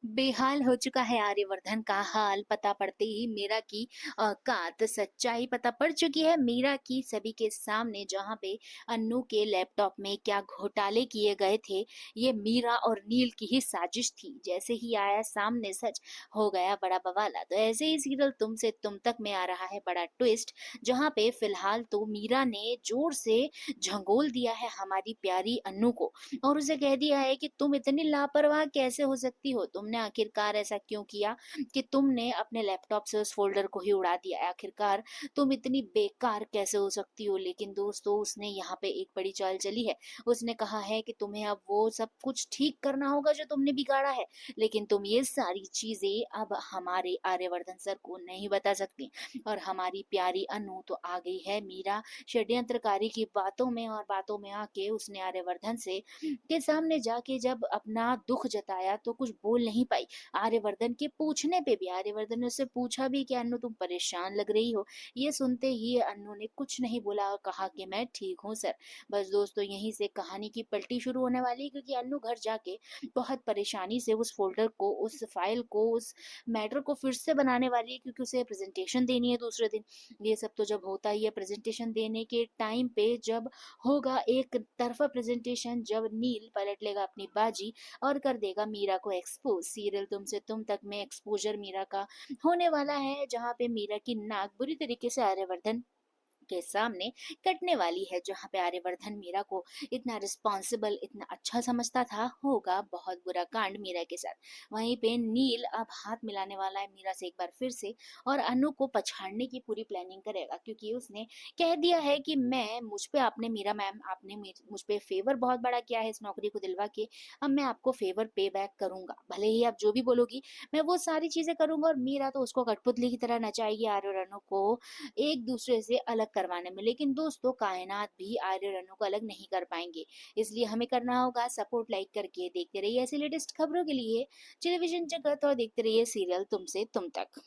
बेहाल हो चुका है आर्यवर्धन का हाल। पता पड़ते ही मीरा की औकात सच्चाई पता पड़ चुकी है मीरा की सभी के सामने, जहां पे अन्नू के लैपटॉप में क्या घोटाले किए गए थे, ये मीरा और नील की ही साजिश थी। जैसे ही आया सामने सच, हो गया बड़ा बवाला। तो ऐसे ही सीरियल तुम से तुम तक में आ रहा है बड़ा ट्विस्ट, जहां पे फिलहाल तो मीरा ने जोर से झंगोल दिया है हमारी प्यारी अन्नू को, और उसे कह दिया है कि तुम इतनी लापरवाह कैसे हो सकती हो, तुमने आखिरकार ऐसा क्यों किया कि तुमने अपने लैपटॉप से उस फोल्डर को ही उड़ा दिया, आखिरकार तुम इतनी बेकार कैसे हो सकती हो। लेकिन दोस्तों, उसने यहाँ पे एक बड़ी चाल चली है। उसने कहा है कि तुम्हें अब वो सब कुछ ठीक करना होगा जो तुमने बिगाड़ा है, लेकिन तुम ये सारी चीजें अब हमारे आर्यवर्धन सर को नहीं बता सकती। और हमारी प्यारी अनु तो आ गई है मीरा षड्यंत्रकारी की बातों में, और बातों में आके उसने आर्यवर्धन से के सामने जाके जब अपना दुख जताया तो कुछ बोल नहीं पाई। आर्यवर्धन के पूछने पे भी आर्यवर्धन ने उससे पूछा भी कि अन्नू तुम परेशान लग रही हो। ये सुनते ही अन्नू ने कुछ नहीं बोला और कहा कि मैं ठीक हूँ सर। बस दोस्तों, यहीं से कहानी की पलटी शुरू होने वाली है, क्योंकि अन्नू घर जाके बहुत परेशानी से उस फोल्डर को, उस फाइल को, उस मैटर को फिर से बनाने वाली है, क्योंकि उसे प्रेजेंटेशन देनी है दूसरे दिन। ये सब तो जब होता ही है प्रेजेंटेशन देने के टाइम पे, जब होगा एक तरफा प्रेजेंटेशन, जब नील पलट लेगा अपनी बाजी और कर देगा मीरा को एक्सपोज। सीरियल तुमसे तुम तक में एक्सपोजर मीरा का होने वाला है, जहाँ पे मीरा की नाक बुरी तरीके से आर्यवर्धन के सामने कटने वाली है। जहाँ पे आर्यवर्धन मीरा को इतना रिस्पॉन्सिबल, इतना अच्छा समझता था, होगा बहुत बुरा कांड मीरा के साथ। वहीं पे नील अब हाथ मिलाने वाला है मीरा से एक बार फिर से, और अनु को पछाड़ने की पूरी प्लानिंग करेगा, क्योंकि उसने कह दिया है कि मैं, मुझ पे आपने, मीरा मैम आपने मुझ पे फेवर बहुत बड़ा किया है इस नौकरी को दिलवा के, अब मैं आपको फेवर पे बैक करूंगा। भले ही आप जो भी बोलोगी मैं वो सारी चीजें करूंगा। और मीरा तो उसको कठपुतली की तरह नचाएगी आर्य और अनु को एक दूसरे से अलग करवाने में। लेकिन दोस्तों, कायनात भी आर्य और अनु को अलग नहीं कर पाएंगे, इसलिए हमें करना होगा सपोर्ट। लाइक करके देखते रहिए ऐसी लेटेस्ट खबरों के लिए टेलीविजन जगत, और देखते रहिए सीरियल तुमसे तुम तक।